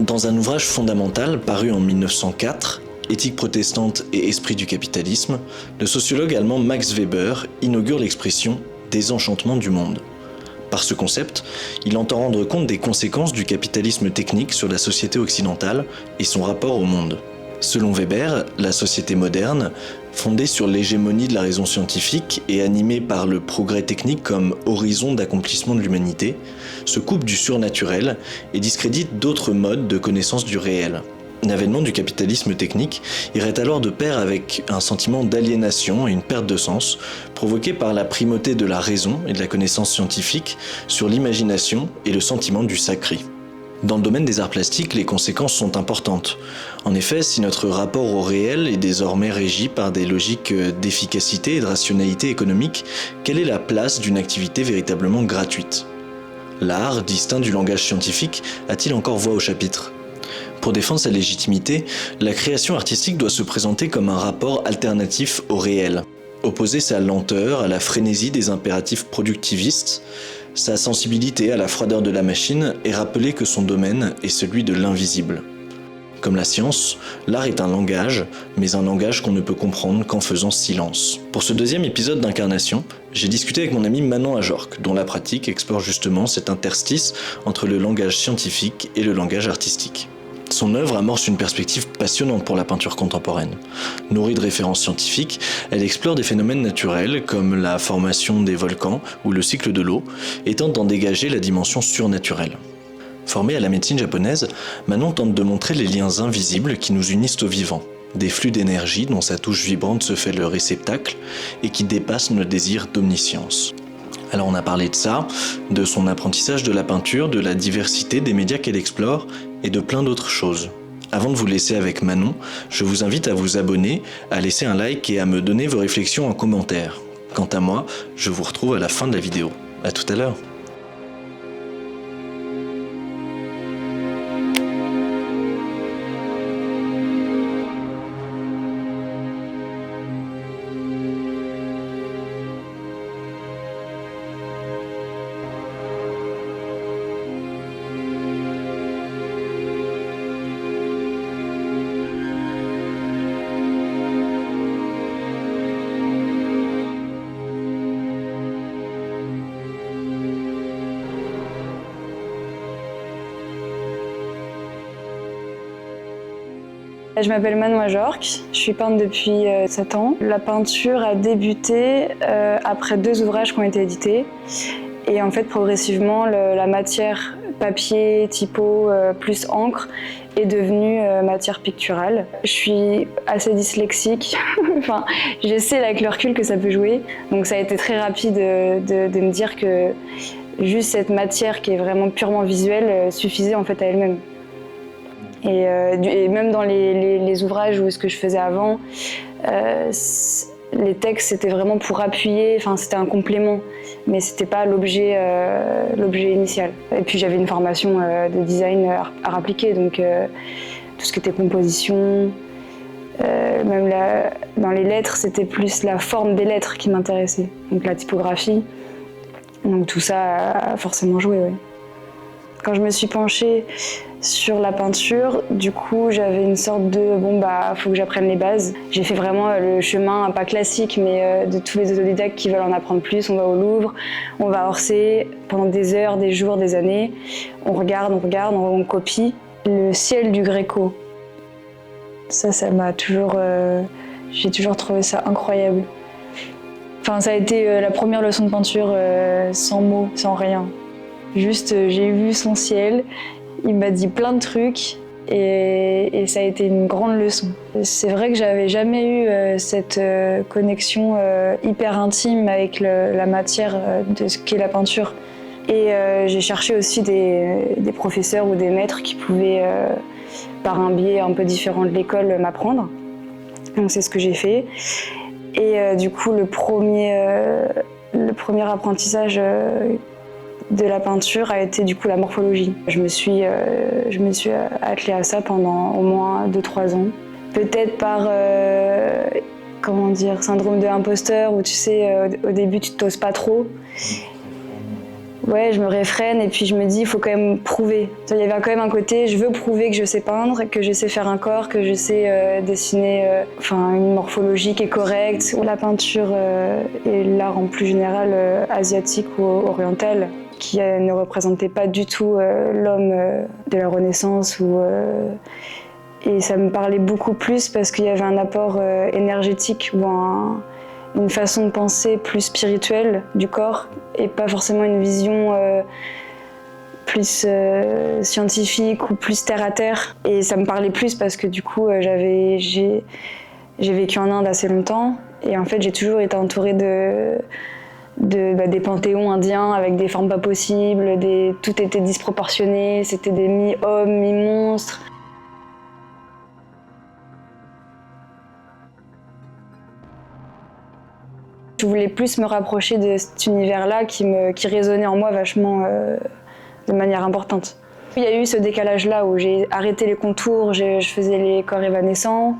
Dans un ouvrage fondamental paru en 1904, Éthique protestante et esprit du capitalisme, le sociologue allemand Max Weber inaugure l'expression « désenchantement du monde ». Par ce concept, il entend rendre compte des conséquences du capitalisme technique sur la société occidentale et son rapport au monde. Selon Weber, la société moderne, fondée sur l'hégémonie de la raison scientifique et animée par le progrès technique comme horizon d'accomplissement de l'humanité, se coupe du surnaturel et discrédite d'autres modes de connaissance du réel. L'avènement du capitalisme technique irait alors de pair avec un sentiment d'aliénation et une perte de sens, provoquée par la primauté de la raison et de la connaissance scientifique sur l'imagination et le sentiment du sacré. Dans le domaine des arts plastiques, les conséquences sont importantes. En effet, si notre rapport au réel est désormais régi par des logiques d'efficacité et de rationalité économique, quelle est la place d'une activité véritablement gratuite ? L'art, distinct du langage scientifique, a-t-il encore voix au chapitre ? Pour défendre sa légitimité, la création artistique doit se présenter comme un rapport alternatif au réel, opposer sa lenteur à la frénésie des impératifs productivistes, sa sensibilité à la froideur de la machine et rappeler que son domaine est celui de l'invisible. Comme la science, l'art est un langage, mais un langage qu'on ne peut comprendre qu'en faisant silence. Pour ce deuxième épisode d'Incarnation, j'ai discuté avec mon ami Manon Ajorque, dont la pratique explore justement cet interstice entre le langage scientifique et le langage artistique. Son œuvre amorce une perspective passionnante pour la peinture contemporaine. Nourrie de références scientifiques, elle explore des phénomènes naturels comme la formation des volcans ou le cycle de l'eau, et tente d'en dégager la dimension surnaturelle. Formée à la médecine japonaise, Manon tente de montrer les liens invisibles qui nous unissent au vivant, des flux d'énergie dont sa touche vibrante se fait le réceptacle et qui dépassent nos désirs d'omniscience. Alors on a parlé de ça, de son apprentissage de la peinture, de la diversité des médias qu'elle explore et de plein d'autres choses. Avant de vous laisser avec Manon, je vous invite à vous abonner, à laisser un like et à me donner vos réflexions en commentaire. Quant à moi, je vous retrouve à la fin de la vidéo. À tout à l'heure. Je m'appelle Manon Ajorque, je suis peintre depuis 7 ans. La peinture a débuté après 2 ouvrages qui ont été édités. Et en fait, progressivement, la matière papier, typo, plus encre est devenue matière picturale. Je suis assez dyslexique, enfin, je sais avec le recul que ça peut jouer. Donc ça a été très rapide de me dire que juste cette matière qui est vraiment purement visuelle suffisait en fait à elle-même. Et même dans les ouvrages ou ce que je faisais avant, les textes c'était vraiment pour appuyer, enfin c'était un complément, mais c'était pas l'objet initial. Et puis j'avais une formation de design art appliqué, donc tout ce qui était composition, même dans les lettres c'était plus la forme des lettres qui m'intéressait, donc la typographie. Donc tout ça a forcément joué, ouais. Quand je me suis penchée sur la peinture, du coup, j'avais une sorte de faut que j'apprenne les bases. J'ai fait vraiment le chemin, pas classique, mais de tous les autodidactes qui veulent en apprendre plus. On va au Louvre, on va à Orsay pendant des heures, des jours, des années. On regarde, on copie. Le ciel du Gréco. Ça m'a toujours... j'ai toujours trouvé ça incroyable. Enfin, ça a été la première leçon de peinture sans mots, sans rien. Juste, j'ai vu son ciel, il m'a dit plein de trucs et ça a été une grande leçon. C'est vrai que j'avais jamais eu cette connexion hyper intime avec la matière de ce qu'est la peinture. Et j'ai cherché aussi des professeurs ou des maîtres qui pouvaient, par un biais un peu différent de l'école, m'apprendre. Donc c'est ce que j'ai fait. Et du coup, le premier apprentissage de la peinture a été du coup la morphologie. Je me suis attelée à ça pendant au moins 2-3 ans. Peut-être par syndrome de l'imposteur où tu sais au début tu t'oses pas trop. Ouais, je me réfrène et puis je me dis, il faut quand même prouver. Il y avait quand même un côté, je veux prouver que je sais peindre, que je sais faire un corps, que je sais dessiner une morphologie qui est correcte. La peinture et l'art en plus général asiatique ou oriental, qui ne représentait pas du tout l'homme de la Renaissance. Et ça me parlait beaucoup plus parce qu'il y avait un apport énergétique ou une façon de penser plus spirituelle du corps et pas forcément une vision plus scientifique ou plus terre à terre. Et ça me parlait plus parce que du coup j'ai vécu en Inde assez longtemps et en fait j'ai toujours été entourée des panthéons indiens avec des formes pas possibles, tout était disproportionné, c'était des mi-hommes, mi-monstres. Je voulais plus me rapprocher de cet univers-là qui résonnait en moi vachement de manière importante. Il y a eu ce décalage-là où j'ai arrêté les contours, je faisais les corps évanescents,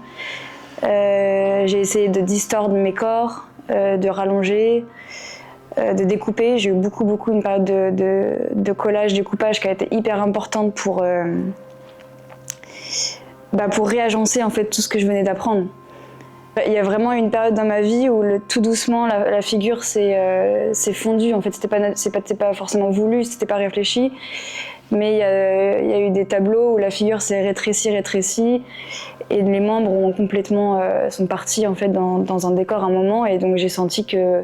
j'ai essayé de distordre mes corps, de rallonger, de découper. J'ai eu beaucoup une période de collage, découpage qui a été hyper importante pour réagencer en fait tout ce que je venais d'apprendre. Il y a vraiment une période dans ma vie où tout doucement la figure s'est fondue. En fait, c'était pas forcément voulu, c'était pas réfléchi, mais il y a eu des tableaux où la figure s'est rétrécie, et les membres sont partis en fait dans un décor à un moment, et donc j'ai senti qu'il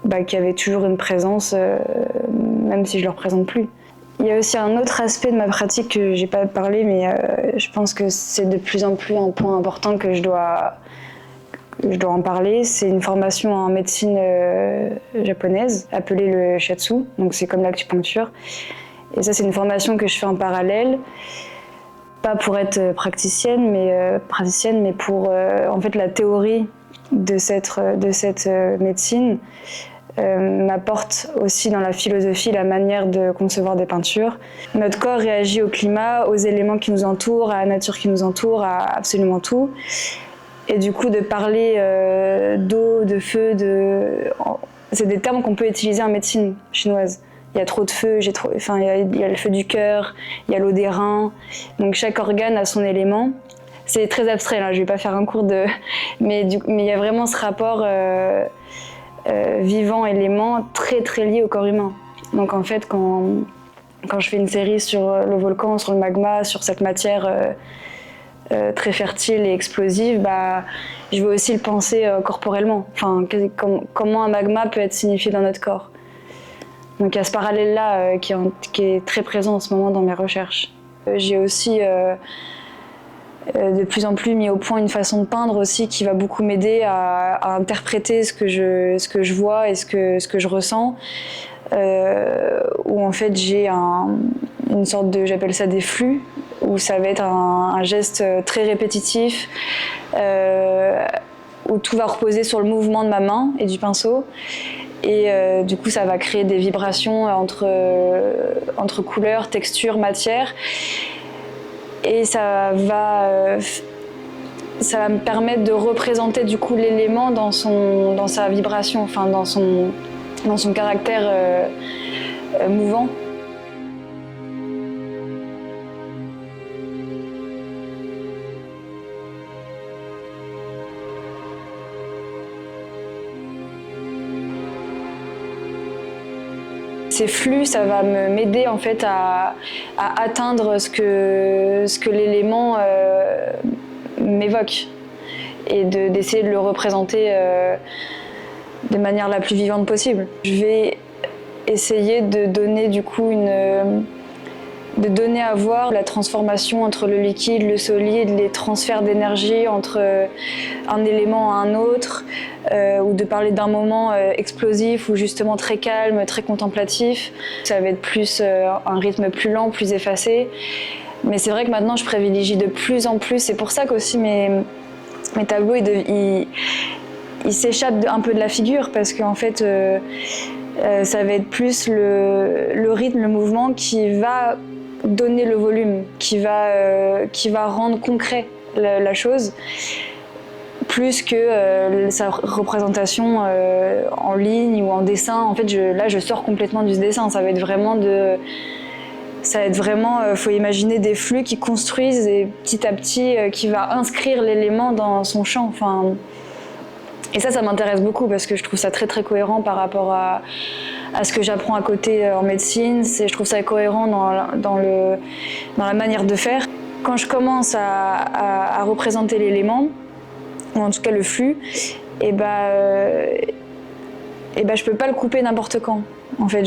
y avait toujours une présence, même si je le représente plus. Il y a aussi un autre aspect de ma pratique que j'ai pas parlé, mais je pense que c'est de plus en plus un point important que je dois en parler. C'est une formation en médecine japonaise, appelée le shiatsu, donc c'est comme l'acupuncture. Et ça, c'est une formation que je fais en parallèle, pas pour être praticienne, mais pour en fait la théorie de cette médecine m'apporte aussi dans la philosophie la manière de concevoir des peintures. Notre corps réagit au climat, aux éléments qui nous entourent, à la nature qui nous entoure, à absolument tout. Et du coup, de parler d'eau, de feu, c'est des termes qu'on peut utiliser en médecine chinoise. Il y a trop de feu, il y a le feu du cœur, il y a l'eau des reins. Donc chaque organe a son élément. C'est très abstrait, là, je ne vais pas faire un cours de... Mais il y a vraiment ce rapport vivant-élément très très lié au corps humain. Donc en fait, quand je fais une série sur le volcan, sur le magma, sur cette matière... très fertile et explosive, je veux aussi le penser corporellement. Comment un magma peut être signifié dans notre corps. Donc il y a ce parallèle-là qui est très présent en ce moment dans mes recherches. J'ai aussi de plus en plus mis au point une façon de peindre aussi qui va beaucoup m'aider à interpréter ce que je vois et ce que je ressens. Où en fait j'ai une sorte j'appelle ça des flux, où ça va être un geste très répétitif, où tout va reposer sur le mouvement de ma main et du pinceau. Et du coup, ça va créer des vibrations entre couleurs, textures, matières. Et ça va me permettre de représenter du coup l'élément dans sa vibration, dans son caractère mouvant. Ces flux, ça va m'aider en fait à atteindre ce que l'élément m'évoque et d'essayer de le représenter de manière la plus vivante possible. Je vais essayer de donner du coup de donner à voir la transformation entre le liquide, le solide, les transferts d'énergie entre un élément à un autre, ou de parler d'un moment explosif ou justement très calme, très contemplatif. Ça va être plus un rythme plus lent, plus effacé. Mais c'est vrai que maintenant je privilégie de plus en plus. C'est pour ça qu'aussi mes tableaux ils s'échappent un peu de la figure, parce qu'en fait ça va être plus le rythme, le mouvement qui va donner le volume, qui va rendre concret la chose, plus que sa représentation en ligne ou en dessin. En fait, là, je sors complètement du dessin. Ça va être vraiment faut imaginer des flux qui construisent et petit à petit, qui va inscrire l'élément dans son champ. Enfin, et ça m'intéresse beaucoup parce que je trouve ça très très cohérent par rapport à ce que j'apprends à côté en médecine. Je trouve ça cohérent dans la manière de faire. Quand je commence à représenter l'élément, ou en tout cas le flux, je peux pas le couper n'importe quand. En fait,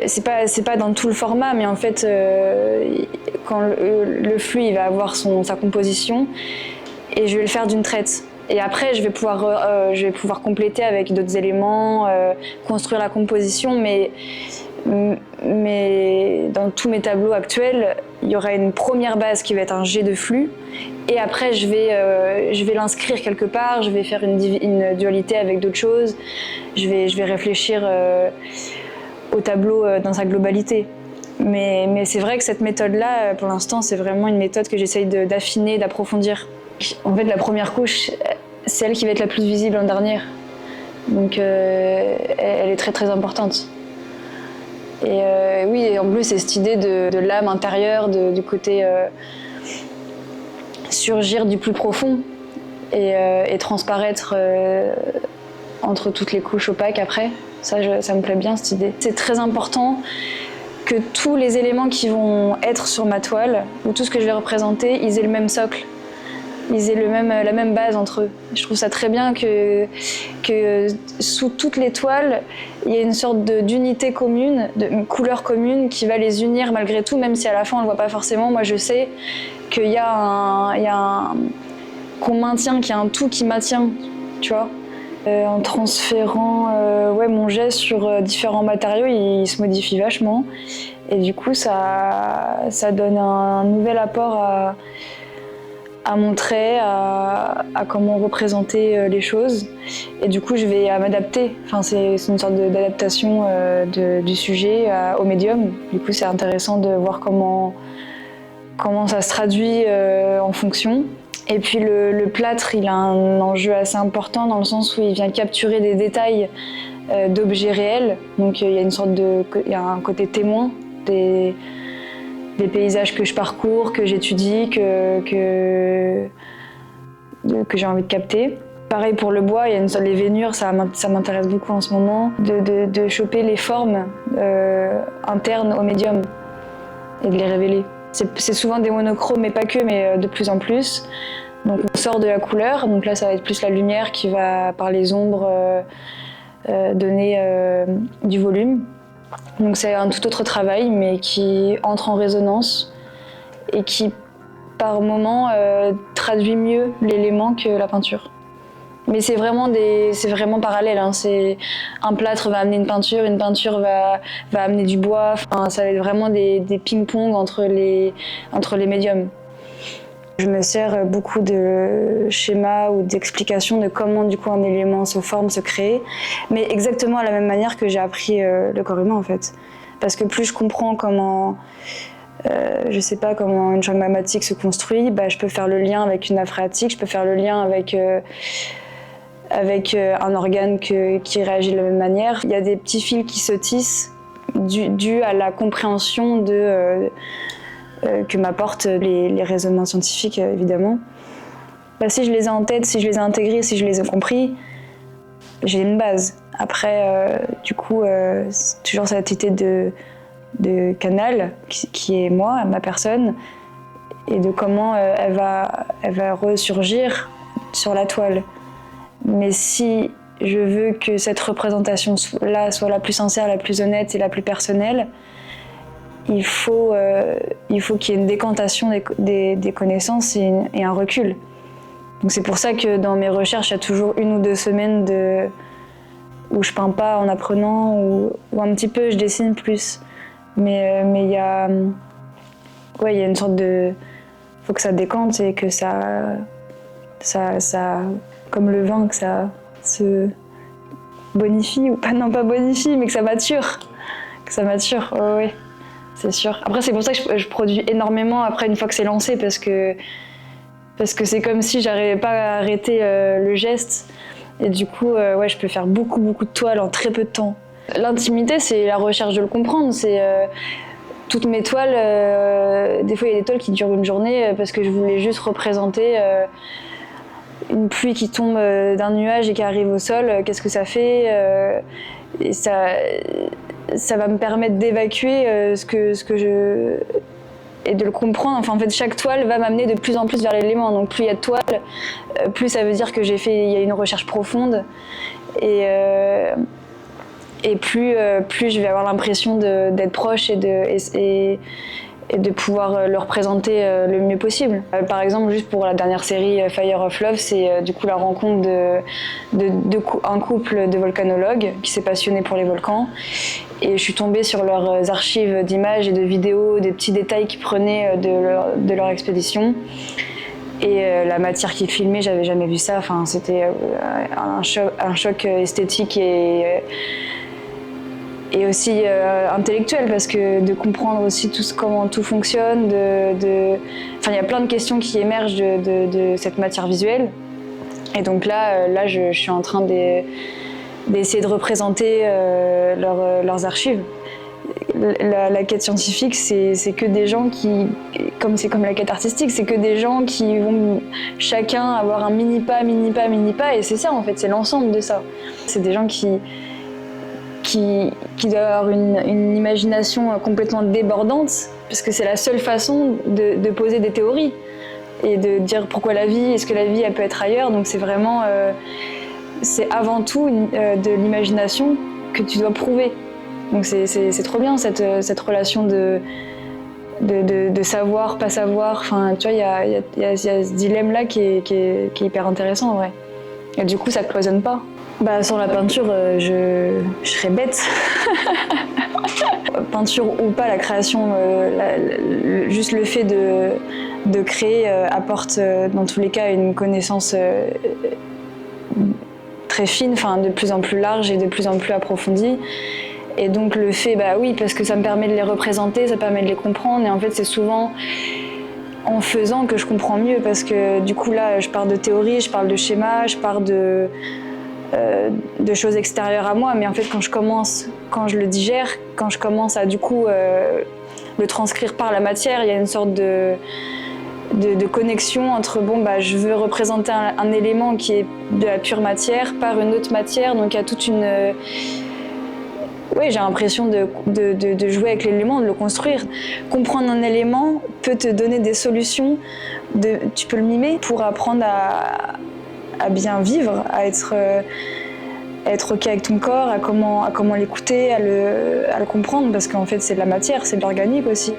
c'est pas dans tout le format, mais en fait, quand le flux il va avoir sa composition, et je vais le faire d'une traite. Et après, je vais pouvoir compléter avec d'autres éléments, construire la composition, mais dans tous mes tableaux actuels, il y aura une première base qui va être un jet de flux, et après je vais l'inscrire quelque part, je vais faire une dualité avec d'autres choses, je vais réfléchir au tableau dans sa globalité. Mais c'est vrai que cette méthode-là, pour l'instant, c'est vraiment une méthode que j'essaye d'affiner, d'approfondir. En fait, la première couche, c'est elle qui va être la plus visible en dernière. Donc elle est très très importante. Et oui, et en plus, c'est cette idée de l'âme intérieure, du côté surgir du plus profond et transparaître entre toutes les couches opaques après. Ça me plaît bien, cette idée. C'est très important que tous les éléments qui vont être sur ma toile, ou tout ce que je vais représenter, ils aient le même socle. Ils aient la même base entre eux. Je trouve ça très bien que sous toutes les toiles, il y a une sorte d'unité commune, une couleur commune qui va les unir malgré tout, même si à la fin on ne le voit pas forcément. Moi je sais qu'il y a qu'on maintient, qu'il y a un tout qui maintient, tu vois. En transférant mon geste sur différents matériaux, il se modifie vachement. Et du coup, ça donne un nouvel apport à montrer, à comment représenter les choses. Et du coup, je vais m'adapter. Enfin, c'est une sorte d'adaptation du sujet au médium. Du coup, c'est intéressant de voir comment ça se traduit en fonction. Et puis le plâtre, il a un enjeu assez important dans le sens où il vient capturer des détails d'objets réels. Donc il y a un côté témoin des paysages que je parcours, que j'étudie, que j'ai envie de capter. Pareil pour le bois, il y a les vénures, ça m'intéresse beaucoup en ce moment, de choper les formes internes au médium et de les révéler. C'est souvent des monochromes, mais pas que, mais de plus en plus. Donc on sort de la couleur, donc là ça va être plus la lumière qui va, par les ombres, donner du volume. Donc c'est un tout autre travail, mais qui entre en résonance et qui, par moments, traduit mieux l'élément que la peinture. Mais c'est vraiment parallèle. Hein. Un plâtre va amener une peinture va amener du bois. Enfin, ça va être vraiment des ping-pong entre les médiums. Je me sers beaucoup de schémas ou d'explications de comment du coup un élément se forme, se crée, mais exactement à la même manière que j'ai appris le corps humain en fait. Parce que plus je comprends comment une jungle magmatique se construit, je peux faire le lien avec une nappe phréatique, je peux faire le lien avec un organe qui réagit de la même manière. Il y a des petits fils qui se tissent dû à la compréhension que m'apportent les raisonnements scientifiques, évidemment. Si je les ai en tête, si je les ai intégrés, si je les ai compris, j'ai une base. Après, du coup, c'est toujours cette idée de canal qui est moi, ma personne, et de comment elle va ressurgir sur la toile. Mais si je veux que cette représentation-là soit la plus sincère, la plus honnête et la plus personnelle, il faut qu'il y ait une décantation des connaissances et un recul. Donc c'est pour ça que dans mes recherches, il y a toujours 1 ou 2 semaines où je peins pas en apprenant, ou un petit peu je dessine plus. Mais il y a une sorte de... faut que ça décante et que ça comme le vin, que ça se bonifie, ou pas, non pas bonifie, mais que ça mature. Oui. C'est sûr. Après, c'est pour ça que je produis énormément après une fois que c'est lancé, parce que Parce que c'est comme si j'arrivais pas à arrêter le geste. Et du coup, ouais, je peux faire beaucoup de toiles en très peu de temps. L'intimité, c'est la recherche de le comprendre. C'est toutes mes toiles. Des fois, il y a des toiles qui durent une journée parce que je voulais juste représenter une pluie qui tombe d'un nuage et qui arrive au sol. Qu'est-ce que ça fait et ça va me permettre d'évacuer ce que je... et de le comprendre. Enfin, en fait, chaque toile va m'amener de plus en plus vers l'élément. Donc plus il y a de toiles, plus ça veut dire que il y a une recherche profonde. Et plus je vais avoir l'impression d'être proche et de pouvoir le représenter le mieux possible. Par exemple, juste pour la dernière série Fire of Love, c'est du coup la rencontre un couple de volcanologues qui s'est passionné pour les volcans. Et je suis tombée sur leurs archives d'images et de vidéos, des petits détails qu'ils prenaient de leur expédition. Et la matière qu'ils filmaient, j'avais jamais vu ça. Enfin, c'était un choc esthétique et aussi intellectuel, parce que de comprendre aussi comment tout fonctionne, enfin, il y a plein de questions qui émergent de cette matière visuelle. Et donc là je suis en train d'essayer de représenter leurs archives. La quête scientifique, c'est que des gens qui, c'est comme la quête artistique, c'est que des gens qui vont chacun avoir un mini pas, et c'est ça en fait, c'est l'ensemble de ça. C'est des gens qui doivent avoir une imagination complètement débordante, parce que c'est la seule façon de poser des théories et de dire pourquoi la vie, est-ce que la vie elle peut être ailleurs. Donc c'est vraiment, c'est avant tout de l'imagination que tu dois prouver. Donc c'est trop bien cette relation de savoir, pas savoir. Enfin, tu vois, il y a ce dilemme-là qui est hyper intéressant en vrai. Et du coup, ça cloisonne pas. Bah, sans la peinture, je serais bête. Peinture ou pas, la création, juste le fait de créer apporte dans tous les cas une connaissance très fine, enfin de plus en plus large et de plus en plus approfondie. Et donc le fait, bah oui, parce que ça me permet de les représenter, ça permet de les comprendre. Et en fait, c'est souvent en faisant que je comprends mieux, parce que du coup là, je parle de théorie, je parle de schéma, je parle de choses extérieures à moi, mais en fait quand je le digère, quand je commence à du coup le transcrire par la matière, il y a une sorte de connexion entre je veux représenter un élément qui est de la pure matière par une autre matière, donc il y a toute une... Oui, j'ai l'impression de jouer avec l'élément, de le construire. Comprendre un élément peut te donner des solutions, tu peux le mimer pour apprendre à bien vivre, à être OK avec ton corps, à comment l'écouter, à le comprendre, parce qu'en fait c'est de la matière, c'est de l'organique aussi.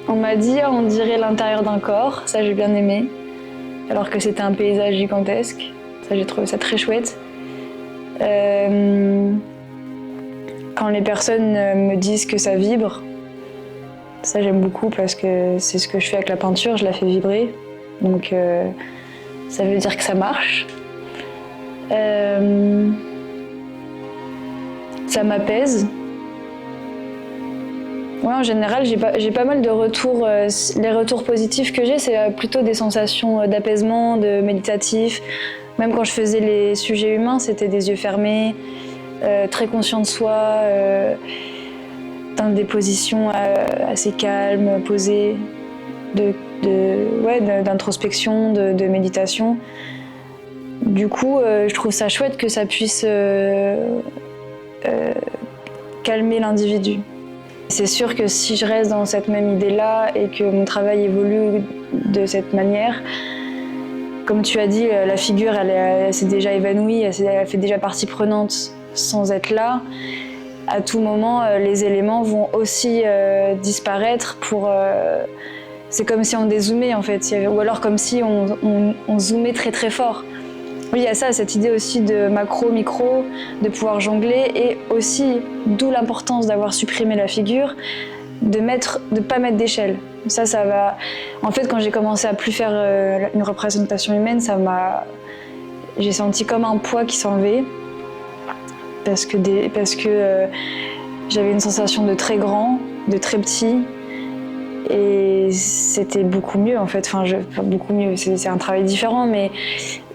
On m'a dit on dirait l'intérieur d'un corps, ça j'ai bien aimé, alors que c'était un paysage gigantesque. Ça j'ai trouvé ça très chouette. Quand les personnes me disent que ça vibre, ça j'aime beaucoup, parce que c'est ce que je fais avec la peinture, je la fais vibrer. Donc ça veut dire que ça marche. Ça m'apaise. Ouais, en général, j'ai pas mal de retours. Les retours positifs que j'ai, c'est plutôt des sensations d'apaisement, de méditatif. Même quand je faisais les sujets humains, c'était des yeux fermés, très conscient de soi, dans des positions assez calmes, posées, d'introspection, de méditation. Du coup, je trouve ça chouette que ça puisse calmer l'individu. C'est sûr que si je reste dans cette même idée-là et que mon travail évolue de cette manière, comme tu as dit, la figure, elle s'est déjà évanouie, elle fait déjà partie prenante sans être là. À tout moment, les éléments vont aussi disparaître pour c'est comme si on dézoomait en fait, ou alors comme si on zoomait très très fort. Oui, il y a ça, cette idée aussi de macro, micro, de pouvoir jongler, et aussi, d'où l'importance d'avoir supprimé la figure, de pas mettre d'échelle. Ça va. En fait, quand j'ai commencé à plus faire une représentation humaine, j'ai senti comme un poids qui s'enlevait, parce que j'avais une sensation de très grand, de très petit, et c'était beaucoup mieux en fait. Beaucoup mieux. C'est un travail différent, mais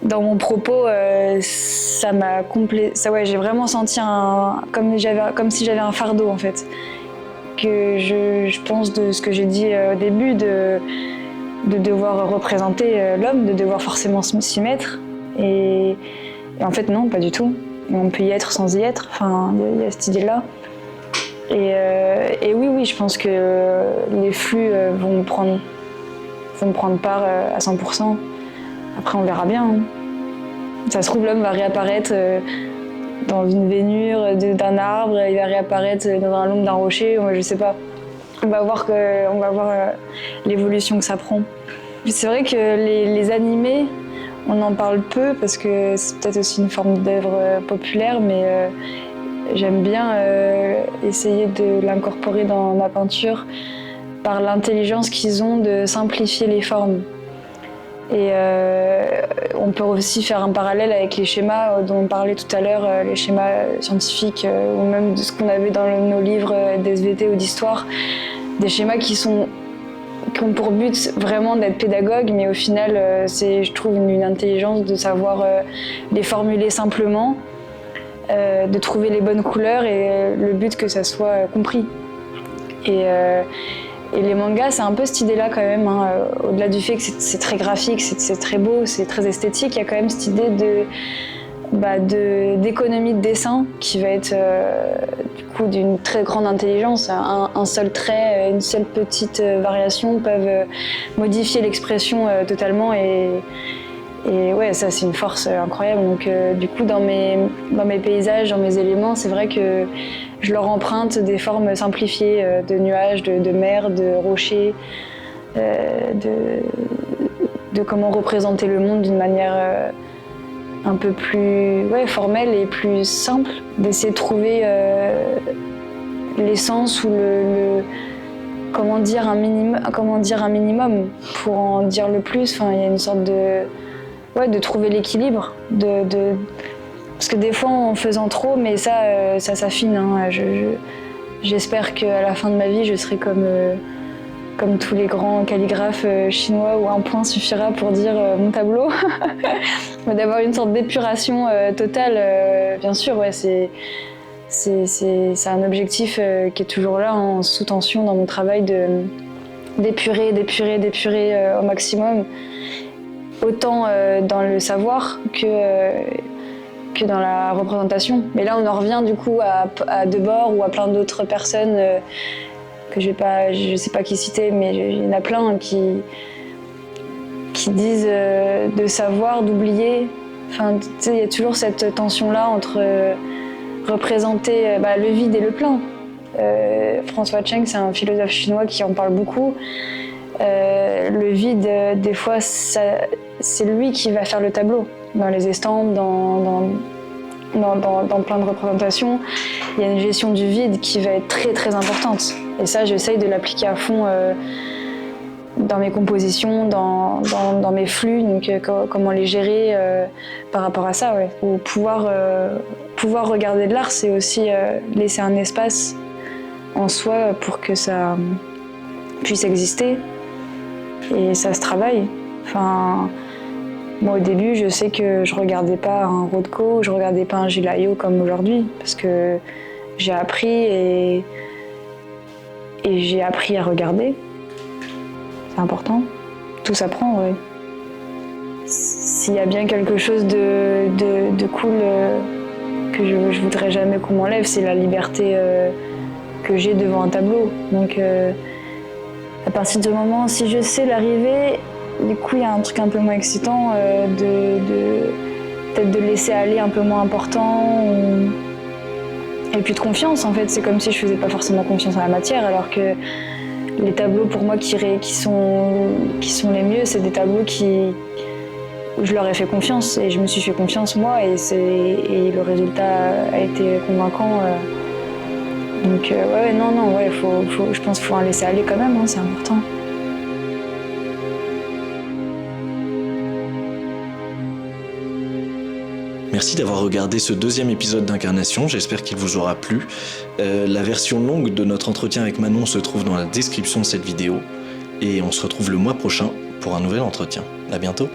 dans mon propos, ça m'a j'ai vraiment senti comme si j'avais un fardeau en fait. Que je pense de ce que j'ai dit au début, de devoir représenter l'homme, de devoir forcément s'y mettre. Et en fait, non, pas du tout. On peut y être sans y être. Enfin, il y a cette idée-là. Et oui, je pense que les flux vont prendre part à 100%. Après, on verra bien. Hein. Ça se trouve, l'homme va réapparaître dans une veinure d'un arbre, il va réapparaître dans un l'ombre d'un rocher, je sais pas. On va voir l'évolution que ça prend. C'est vrai que les animés, on en parle peu parce que c'est peut-être aussi une forme d'œuvre populaire, mais j'aime bien essayer de l'incorporer dans ma peinture par l'intelligence qu'ils ont de simplifier les formes. Et on peut aussi faire un parallèle avec les schémas dont on parlait tout à l'heure, les schémas scientifiques ou même de ce qu'on avait dans nos livres d'SVT ou d'histoire, des schémas qui ont pour but vraiment d'être pédagogues, mais au final c'est, je trouve, une intelligence de savoir les formuler simplement, de trouver les bonnes couleurs et le but que ça soit compris. Et les mangas, c'est un peu cette idée-là quand même, hein. Au-delà du fait que c'est très graphique, c'est très beau, c'est très esthétique, il y a quand même cette idée d'économie de dessin qui va être du coup d'une très grande intelligence. Un seul trait, une seule petite variation peuvent modifier l'expression totalement et ouais, ça c'est une force incroyable. Donc du coup dans mes paysages, dans mes éléments, c'est vrai que je leur emprunte des formes simplifiées de nuages, de mer, de rochers, de comment représenter le monde d'une manière un peu plus formelle et plus simple, d'essayer de trouver l'essence ou comment dire un minimum pour en dire le plus. Enfin, il y a une sorte de trouver l'équilibre, parce que des fois en faisant trop, mais ça s'affine. Hein. J'espère qu'à la fin de ma vie, je serai comme tous les grands calligraphes chinois où un point suffira pour dire mon tableau. Mais d'avoir une sorte d'épuration totale, bien sûr, ouais, c'est un objectif qui est toujours là, en sous tension dans mon travail, d'épurer au maximum, autant dans le savoir que dans la représentation. Mais là, on en revient du coup à Debord ou à plein d'autres personnes que je sais pas qui citer, mais il y en a plein qui disent de savoir, d'oublier. Enfin, il y a toujours cette tension-là entre représenter le vide et le plein. François Cheng, c'est un philosophe chinois qui en parle beaucoup. Le vide, des fois, c'est lui qui va faire le tableau. Dans les estampes, dans plein de représentations, il y a une gestion du vide qui va être très très importante. Et ça, j'essaye de l'appliquer à fond dans mes compositions, dans mes flux, donc comment les gérer par rapport à ça. Ouais. Ou pouvoir regarder de l'art, c'est aussi laisser un espace en soi pour que ça puisse exister. Et ça se travaille. Enfin, moi, au début, je sais que je regardais pas un Rothko, je regardais pas un Gilles Ayot comme aujourd'hui, parce que j'ai appris et j'ai appris à regarder. C'est important. Tout s'apprend, ouais. S'il y a bien quelque chose de cool que je voudrais jamais qu'on m'enlève, c'est la liberté que j'ai devant un tableau. Donc, à partir du moment, si je sais l'arrivée, du coup, il y a un truc un peu moins excitant, peut-être de laisser aller un peu moins important. Et puis de confiance, en fait. C'est comme si je faisais pas forcément confiance à la matière, alors que Les tableaux pour moi qui sont les mieux, c'est des tableaux où je leur ai fait confiance et je me suis fait confiance moi et le résultat a été convaincant. Donc je pense qu'il faut en laisser aller quand même, hein, c'est important. Merci d'avoir regardé ce deuxième épisode d'Incarnation, j'espère qu'il vous aura plu. La version longue de notre entretien avec Manon se trouve dans la description de cette vidéo et on se retrouve le mois prochain pour un nouvel entretien. À bientôt.